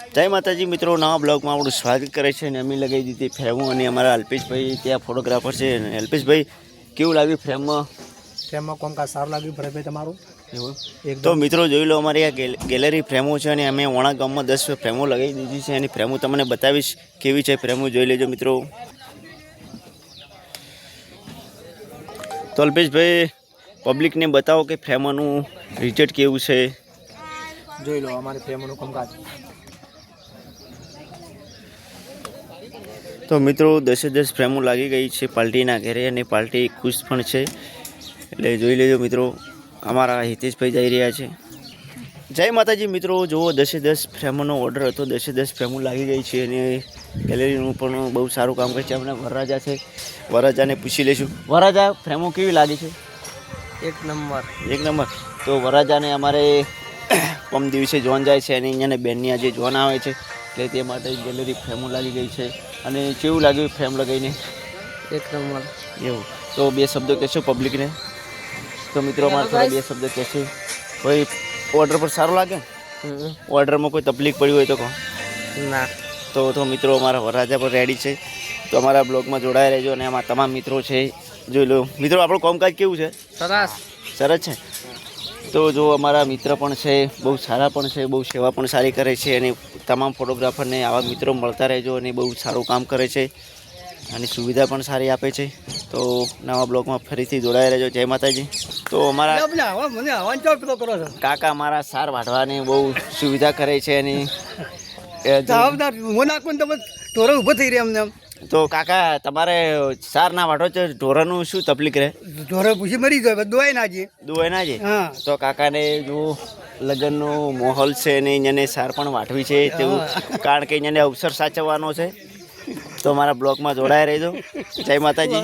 જય માતાજી મિત્રો, નવા બ્લોગમાં આપણું સ્વાગત કરે છે. અને અમે લગાવી દીધી ફ્રેમો અને અમારા અલ્પેશભાઈ ત્યાં ફોટોગ્રાફર છે. અને અલ્પેશભાઈ, કેવું લાગ્યું ફ્રેમમાં? ફ્રેમમાં કામકાજ સારું લાગ્યું ભરતભાઈ તમારું. એવું એકદમ. તો મિત્રો જોઈ લો, અમારી આ ગેલેરી ફ્રેમો છે અને અમે વણા ગામમાં 10 ફ્રેમો લગાવી દીધી છે. અને ફ્રેમો તમને બતાવીશ કેવી છે. ફ્રેમો જોઈ લેજો મિત્રો. તો અલ્પેશભાઈ, પબ્લિકને બતાવો કે ફ્રેમોનું રિઝલ્ટ કેવું છે. જોઈ લો અમારી ફ્રેમોનું કામકાજ. તો મિત્રો 10 ફ્રેમો લાગી ગઈ છે પાર્ટીના ઘરે અને પાર્ટી ખુશ પણ છે. એટલે જોઈ લેજો મિત્રો. અમારા હિતેશભાઈ જઈ રહ્યા છે. જય માતાજી મિત્રો, જુઓ 10 ફ્રેમોનો ઓર્ડર હતો. 10 ફ્રેમો લાગી ગઈ છે અને ગેલેરીનું પણ બહુ સારું કામ કરે છે. આપણે વરરાજા છે, વરરાજાને પૂછી લઈશું. વરરાજા, ફ્રેમો કેવી લાગી છે? એક નંબર. તો વરરાજાને અમારે પમ દિવસે જોન જાય છે અને અહીંયાને બેનની આજે જોન આવે છે, એટલે તે માટે ગેલેરી ફ્રેમો લાગી ગઈ છે. અને કેવું લાગ્યું ફ્રેમ લગાવીને? એક નંબર. એવું. તો 2 શબ્દો કહેશો પબ્લિકને? તો મિત્રો અમારે થોડા 2 શબ્દ કહેશે. ભાઈ, ઓર્ડર પર સારું લાગે? ઓર્ડરમાં કોઈ તકલીફ પડી હોય તો કહો. ના. તો મિત્રો અમારા વરરાજા પર રેડી છે. તો અમારા બ્લોગમાં જોડાયા રહેજો. અને આમાં તમામ મિત્રો છે, જોઈ લો. મિત્રો, આપણું કામકાજ કેવું છે? સરસ છે. તો જો અમારા મિત્ર પણ છે, બહુ સારા પણ છે, બહુ સેવા પણ સારી કરે છે. અને તમામ ફોટોગ્રાફરને આવા મિત્રો મળતા રહેજો. અને બહુ સારું કામ કરે છે અને સુવિધા પણ સારી આપે છે. તો નવા બ્લોગમાં ફરીથી જોડાયા રહેજો. જય માતાજી. તો અમારા કાકા અમારા સાર વાઢવાની બહુ સુવિધા કરે છે. અને ઊભો થઈ રહ્યા અમને. તો કાકા, તમારે સાર ના વાઢો છે, ઢોરાનું શું તકલીફ રહે? ઢોરે પૂછી મરી જાય, દોવાય ના જઈએ. દુવાય ના છે. હા. તો કાકાને જો લગ્નનો માહોલ છે અને અહીંયાને સાર પણ વાઢવી છે તેવું, કારણ કે અહીંયાને અવસર સાચવવાનો છે. તો મારા બ્લોગમાં જોડાયા રહેજો. જય માતાજી.